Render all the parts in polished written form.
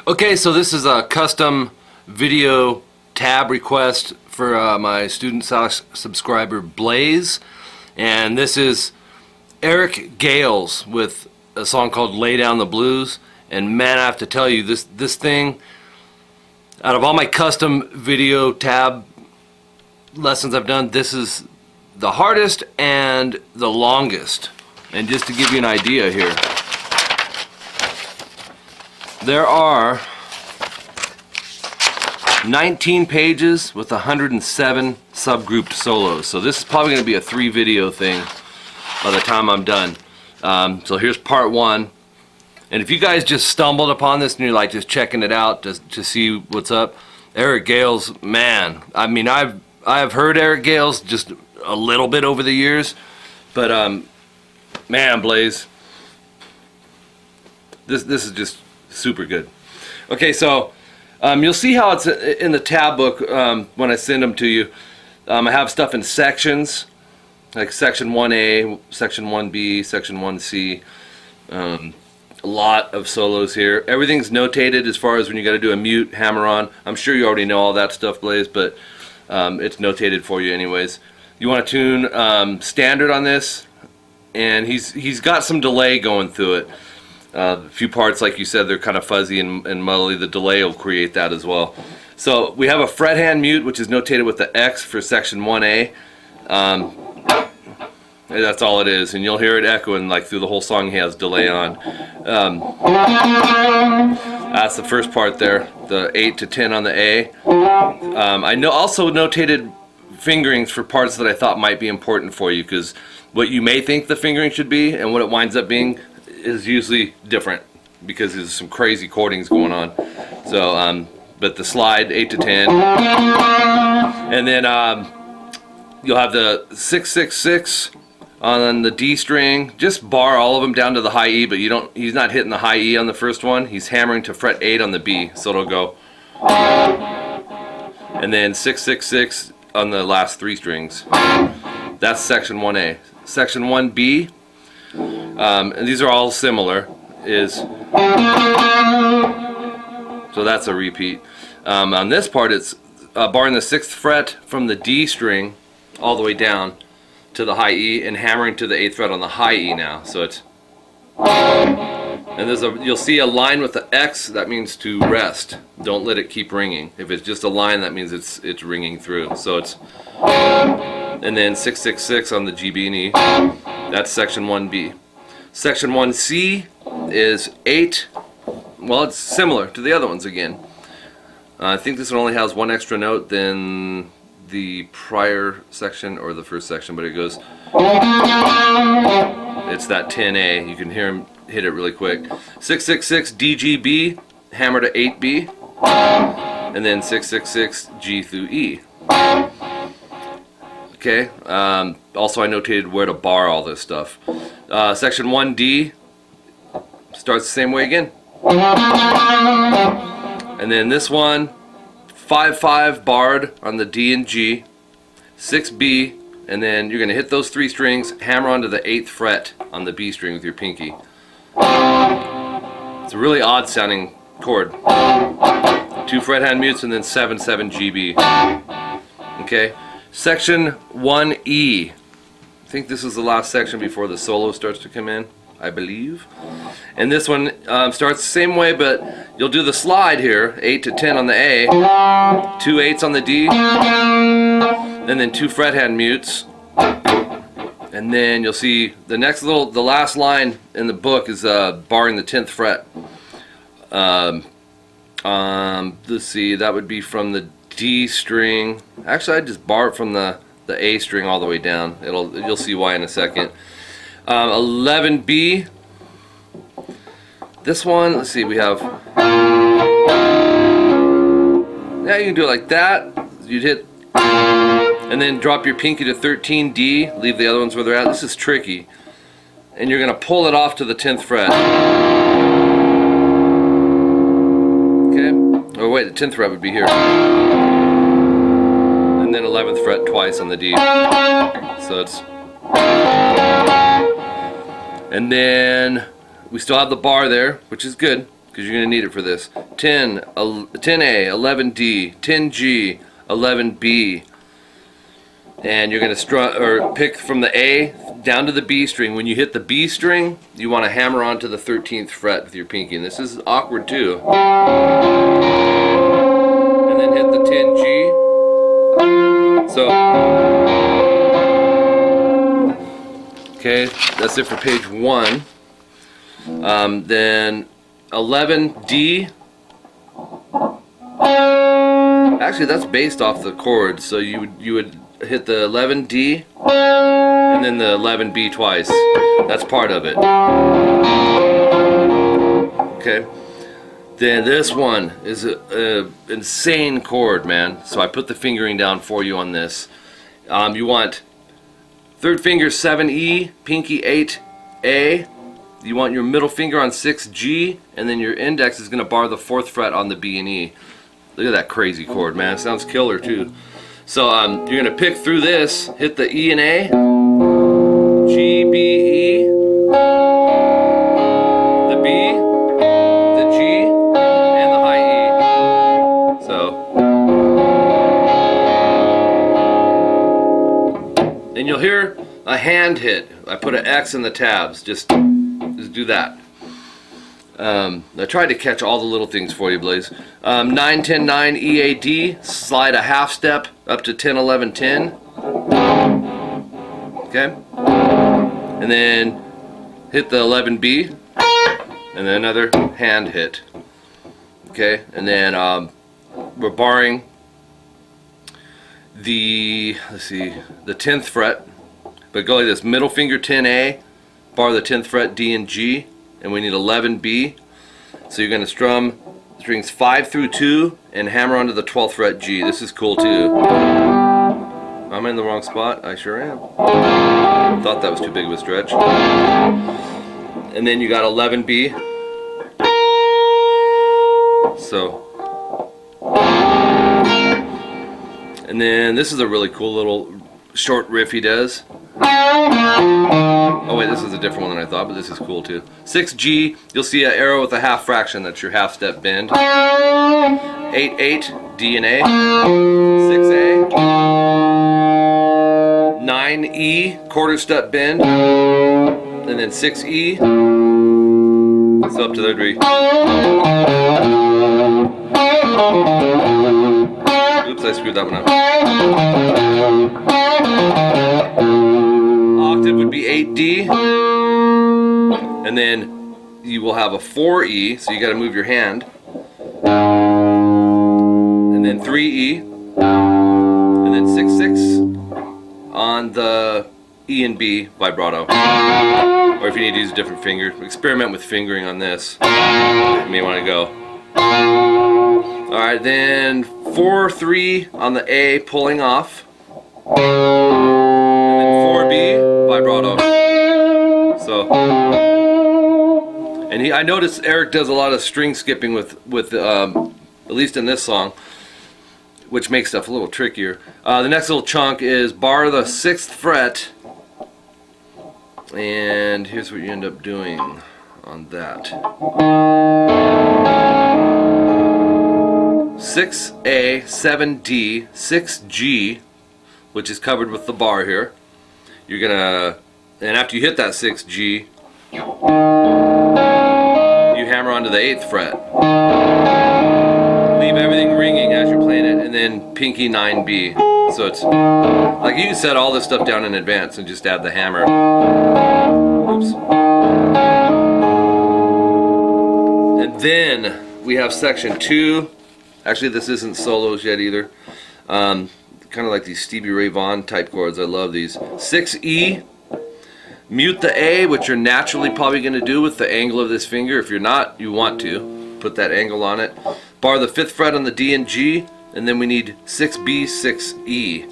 Okay, so this is a custom video tab request for my student subscriber Blaze, and this is Eric Gales with a song called Lay Down the Blues. And man, I have to tell you, this thing, out of all my custom video tab lessons I've done, this is the hardest and the longest. And just to give you an idea here, there are 19 pages with 107 subgrouped solos. So this is probably going to be a 3-video thing by the time I'm done. So here's part 1. And if you guys just stumbled upon this and you're like just checking it out to see what's up, Eric Gales, man, I mean, I've heard Eric Gales just a little bit over the years, but man, Blaze, this is just super good. Okay, so you'll see how it's in the tab book when I send them to you. I have stuff in sections, like section 1A, section 1B, section 1C. A lot of solos here. Everything's notated as far as when you got to do a mute, hammer on. I'm sure you already know all that stuff, Blaze, but it's notated for you anyways. You want to tune standard on this, and he's got some delay going through it. A few parts, like you said, they're kind of fuzzy and muddly. The delay will create that as well. So we have a fret hand mute, which is notated with the X for section 1A. That's all it is, and you'll hear it echoing like through the whole song. He has delay on. That's the first part there, the 8 to 10 on the A. I also notated fingerings for parts that I thought might be important for you, because what you may think the fingering should be and what it winds up being is usually different, because there's some crazy chordings going on. So, but the slide 8 to 10, and then you'll have the 666 on the D string. Just bar all of them down to the high E, but he's not hitting the high E on the first one. He's hammering to fret 8 on the B, so it'll go. And then 666 on the last 3 strings. That's section 1A. Section 1B, and these are all similar, so that's a repeat. On this part, it's barring the 6th fret from the D string all the way down to the high E and hammering to the 8th fret on the high E now. So it's, and you'll see a line with the X, that means to rest. Don't let it keep ringing. If it's just a line, that means it's ringing through. So it's, and then 666 on the G, B, and E. That's section 1B. Section 1C is 8. Well, it's similar to the other ones again. I think this one only has one extra note than the prior section or the first section, but it goes, it's that 10A. You can hear him hit it really quick. 666 DGB, hammer to 8B, and then 666 G through E. Okay, also I notated where to bar all this stuff. Section 1D starts the same way again. And then this one, 5-5 barred on the D and G, 6B, and then you're going to hit those 3 strings, hammer onto the 8th fret on the B string with your pinky. It's a really odd sounding chord. 2 fret hand mutes and then 7-7 GB. Okay, section 1E. I think this is the last section before the solo starts to come in, I believe. And this one starts the same way, but you'll do the slide here, 8 to 10 on the A, 2 8s on the D, and then 2 fret hand mutes. And then you'll see the last line in the book is barring the 10th fret. Let's see, that would be from the D string. Actually, I'd just bar it from the A string all the way down. You'll see why in a second. 11B. This one, let's see, we have, yeah, you can do it like that. You'd hit, and then drop your pinky to 13D, leave the other ones where they're at. This is tricky. And you're going to pull it off to the 10th fret. Okay? Oh wait, the 10th fret would be here. And then 11th fret twice on the D. So it's, and then we still have the bar there, which is good. because you're going to need it for this. 10, 10A, 11D, 10G, 11B. And you're going to pick from the A down to the B string. When you hit the B string, you want to hammer onto the 13th fret with your pinky. And this is awkward too. And then hit the 10G. So, okay, that's it for page 1. Then 11D. Actually, that's based off the chords. So you would hit the 11D and then the 11B twice. That's part of it. Okay. Then this one is a insane chord, man. So I put the fingering down for you on this. You want third finger 7E, pinky 8A. You want your middle finger on 6G, and then your index is going to bar the 4th fret on the B and E. Look at that crazy chord, man. It sounds killer too. So you're going to pick through this, hit the E and A, G, B, E, the B, the G, and the high E. So, and you'll hear a hand hit. I put an X in the tabs. Just do that. I tried to catch all the little things for you, Blaze. 9, 10, 9, EAD. Slide a half step up to 10, 11, 10. Okay? And then hit the 11B. And then another hand hit. Okay? And then we're barring the, let's see, the 10th fret. But go like this. Middle finger 10A. Bar the 10th fret D and G. And we need 11B. So you're going to strum strings 5 through 2 and hammer onto the 12th fret G. This is cool too. I'm in the wrong spot. I sure am. Thought that was too big of a stretch. And then you got 11B. So. And then this is a really cool little short riff he does. Oh wait, this is a different one than I thought, but this is cool too. 6G, you'll see an arrow with a half fraction, that's your half step bend. 8-8, D and A. 6A. 9E, quarter step bend. And then 6E. So up to the degree. Oops, I screwed that one up. Octave would be 8D, and then you will have a 4E, so you got to move your hand, and then 3E, and then 6-6 on the E and B vibrato. Or if you need to use a different finger, experiment with fingering on this. You may want to go. Alright, then 4-3 on the A, pulling off. And then 4B, vibrato. So, and I noticed Eric does a lot of string skipping with at least in this song, which makes stuff a little trickier. The next little chunk is bar the 6th fret, and here's what you end up doing on that. 6A, 7D, 6G, which is covered with the bar here. You're gonna, and after you hit that 6G, you hammer onto the 8th fret. Leave everything ringing as you're playing it, and then pinky 9B. So it's like you can set all this stuff down in advance and just add the hammer. Oops. And then we have section 2. Actually, this isn't solos yet either. Kind of like these Stevie Ray Vaughan type chords. I love these. 6E. Mute the A, which you're naturally probably going to do with the angle of this finger. If you're not, you want to put that angle on it. Bar the 5th fret on the D and G, and then we need 6B, 6E.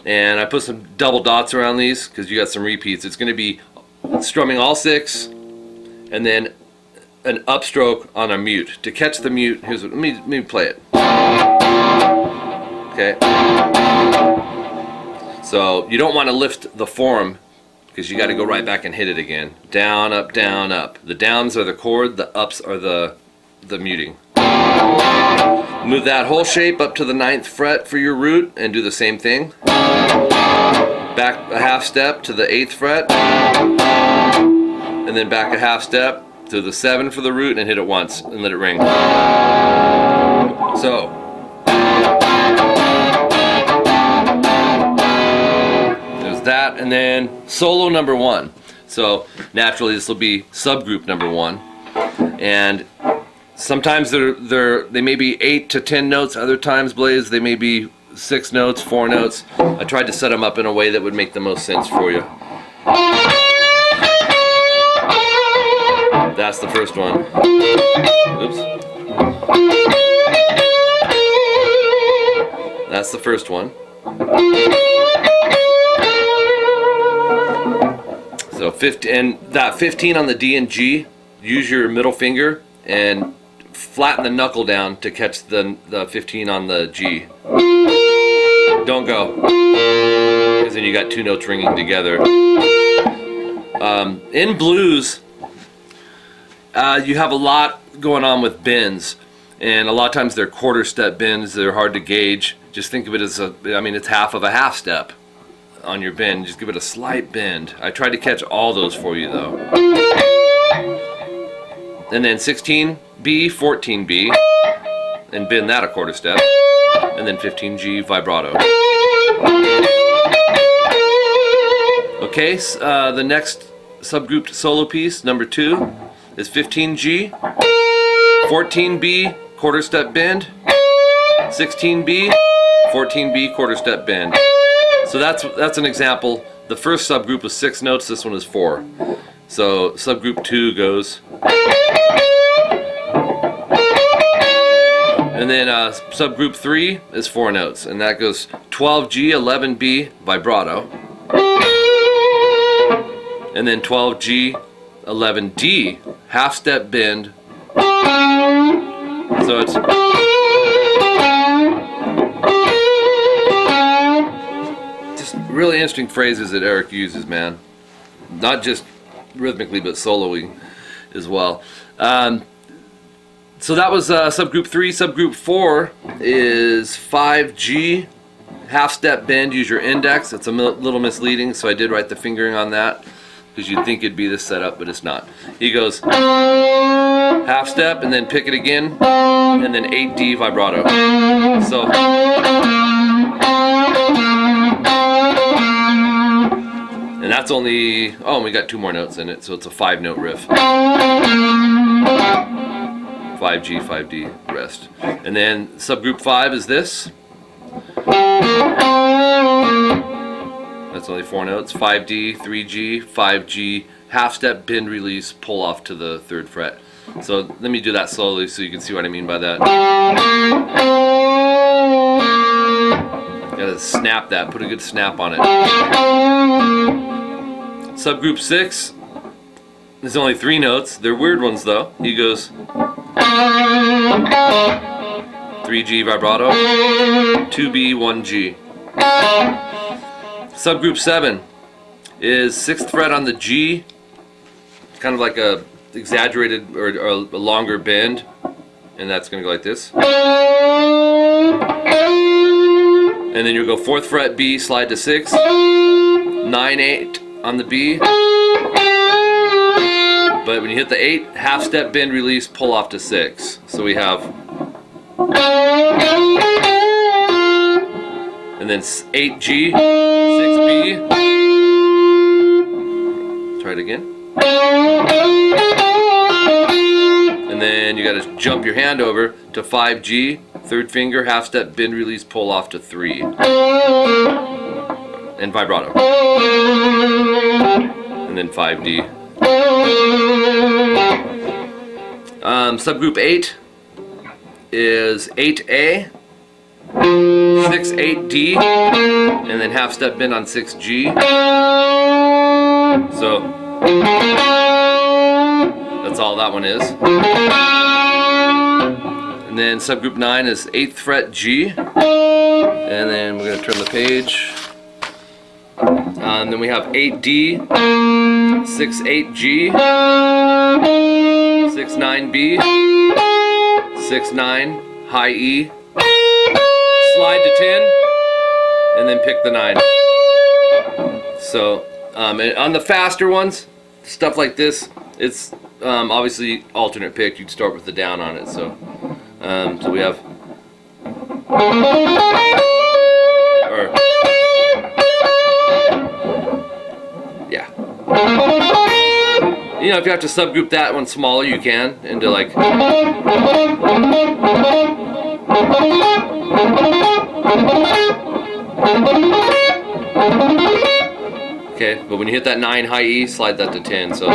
And I put some double dots around these because you got some repeats. It's going to be strumming all 6, and then an upstroke on a mute. To catch the mute, here's what, let me play it. Okay. So you don't want to lift the form because you got to go right back and hit it again. Down, up, down, up. The downs are the chord, the ups are the the muting. Move that whole shape up to the 9th fret for your root and do the same thing. Back a half step to the 8th fret, and then back a half step to the 7 for the root and hit it once and let it ring. So there's that, and then solo number 1. So naturally this will be subgroup number 1, and sometimes they may be 8 to 10 notes. Other times, Blaze, they may be 6 notes, 4 notes. I tried to set them up in a way that would make the most sense for you. That's the first one. Oops. That's the first one. So 15, and that 15 on the D and G, use your middle finger and flatten the knuckle down to catch the 15 on the G. Don't go, because then you got 2 notes ringing together. In blues, you have a lot going on with bends, and a lot of times they're quarter step bends. They're hard to gauge. Just think of it as it's half of a half step on your bend. Just give it a slight bend. I tried to catch all those for you though. And then 16B, 14B, and bend that a quarter step, and then 15G vibrato. Okay, the next subgrouped solo piece, number 2, is 15G, 14B, quarter step bend, 16B, 14B, quarter step bend. So that's an example. The first subgroup was 6 notes, this one is 4. So subgroup 2 goes, and then subgroup 3 is 4 notes, and that goes 12G, 11B, vibrato, and then 12G, 11D, half step bend. So it's just really interesting phrases that Eric uses, man. Not just rhythmically, but soloing as well. So that was subgroup 3. Subgroup 4 is 5G, half step bend. Use your index. It's a little misleading, so I did write the fingering on that, because you'd think it'd be this setup, but it's not. He goes half step and then pick it again, and then 8D vibrato. So and that's only, oh, we got 2 more notes in it, so it's a 5-note riff. 5G, 5D, rest. And then subgroup 5 is this. That's only 4 notes. 5D, 3G, 5G, half step, bend, release, pull off to the 3rd fret. So let me do that slowly so you can see what I mean by that. Gotta snap that, put a good snap on it. Subgroup 6, there's only 3 notes. They're weird ones though. He goes 3G vibrato, 2B, 1G. Subgroup 7 is 6th fret on the G, kind of like a exaggerated or a longer bend, and that's going to go like this. And then you'll go 4th fret B, slide to 6, 9, 8 on the B. But when you hit the 8, half step, bend, release, pull off to 6. So we have, and then 8G, 6B. Try it again. And then you got to jump your hand over to 5G, 3rd finger, half step, bend, release, pull off to 3. And vibrato. And then 5D. Subgroup 8 is 8A, 6, 8D, and then half step bend on 6G. So that's all that one is. And then subgroup 9 is 8th fret G, and then we're going to turn the page. And then we have 8D, 6, 8G, 6, 9B, 6, 9, high E, slide to 10, and then pick the 9. So, and on the faster ones, stuff like this, it's obviously alternate pick. You'd start with the down on it. So, so we have, or yeah. You know, if you have to subgroup that one smaller, you can into like. Okay, but when you hit that 9 high E, slide that to 10. So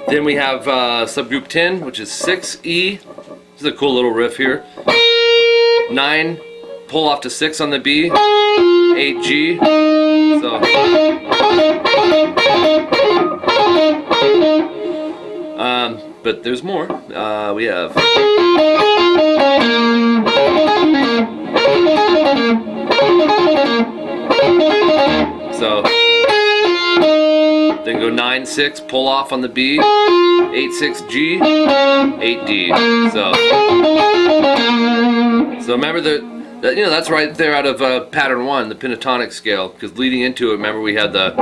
then we have subgroup 10, which is 6 E. This is a cool little riff here. 9, pull off to 6 on the B. 8 G. So but there's more. We have so then go 9 6, pull off on the B. 8 6 G. 8 D. So remember that, you know, that's right there out of pattern 1, the pentatonic scale, because leading into it, remember we had the.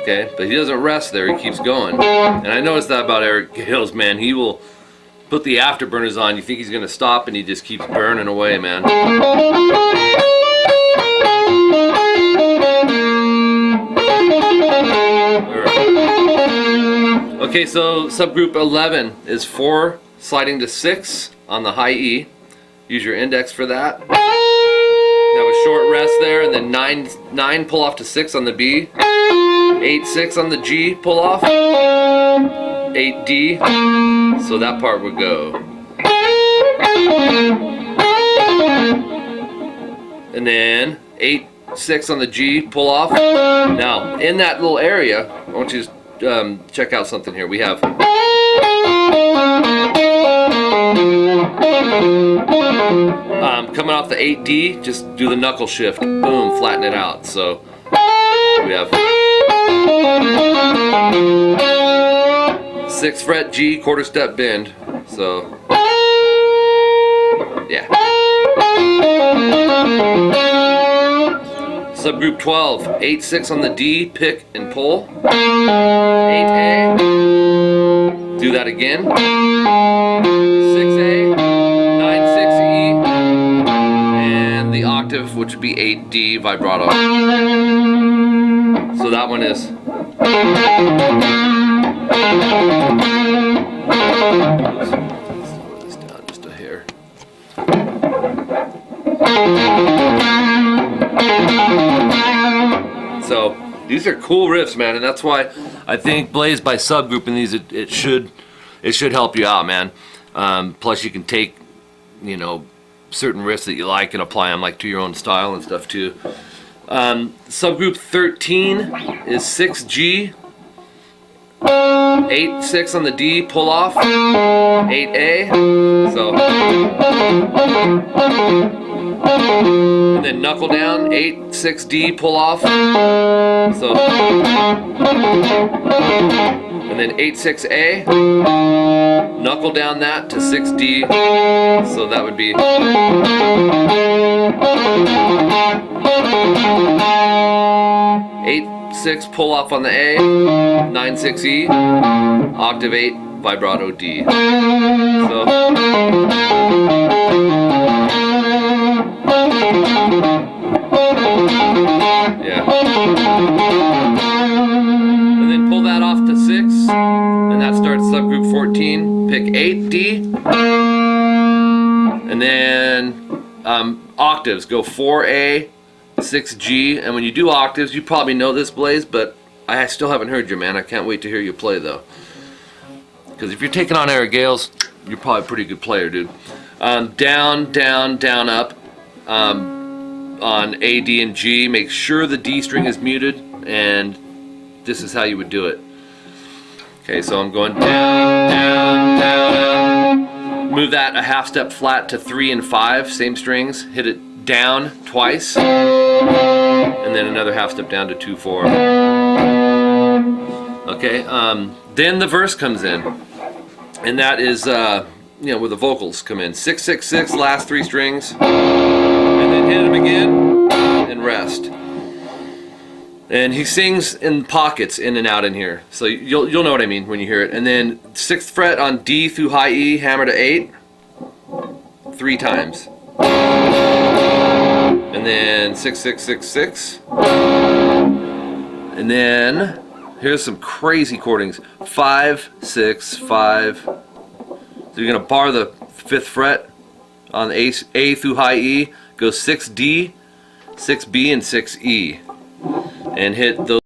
Okay, but he doesn't rest there, he keeps going. And I noticed that about Eric Gales, man. He will put the afterburners on, you think he's gonna stop, and he just keeps burning away, man. Okay, so subgroup 11 is 4 sliding to 6 on the high E. Use your index for that. Have a short rest there, and then 9 pull off to 6 on the B. 8 6 on the G, pull off. 8 D. So that part would go. And then 8 6 on the G, pull off. Now in that little area, I want you to check out something here. We have. Coming off the 8D, just do the knuckle shift. Boom, flatten it out. So we have 6th fret G, quarter step bend. So yeah. Subgroup 12, 8 6 on the D, pick and pull. 8A. Do that again. 6A, 9 6E, and the octave, which would be 8D vibrato. So that one is. Oops. Let's slow this down just a hair. So these are cool riffs, man, and that's why I think Blaze, by subgrouping these, it should help you out, man. Plus you can take, you know, certain riffs that you like and apply them like to your own style and stuff too. Subgroup 13 is 6G, 8 6 on the D, pull off, 8A. So and then knuckle down, 8 6D, pull off. So and then 8 6A, knuckle down that to 6D. So that would be 8 6, pull off on the A, 9 6E, octave 8, vibrato D. So yeah. And then pull that off to 6, and that starts subgroup 14. Pick 8D, and then octaves. Go 4A, 6G, and when you do octaves, you probably know this, Blaze, but I still haven't heard you, man. I can't wait to hear you play, though. Because if you're taking on Eric Gales, you're probably a pretty good player, dude. Down, down, down, up. On A, D, and G, make sure the D string is muted, and this is how you would do it. Okay, so I'm going down, down, down, up. Move that a half step flat to 3 and 5, same strings. Hit it down twice, and then another half step down to 2 4. Okay, then the verse comes in, and that is you know, where the vocals come in. 6 6 6, last 3 strings, and then hit them again and rest. And he sings in pockets, in and out in here, so you'll know what I mean when you hear it. And then 6th fret on D through high E, hammer to 8, 3 times. And then 6 6 6 6. And then here's some crazy chordings. 5 6 5. So you're gonna bar the 5th fret on the A through high E, go 6 D, 6 B, and 6 E, and hit those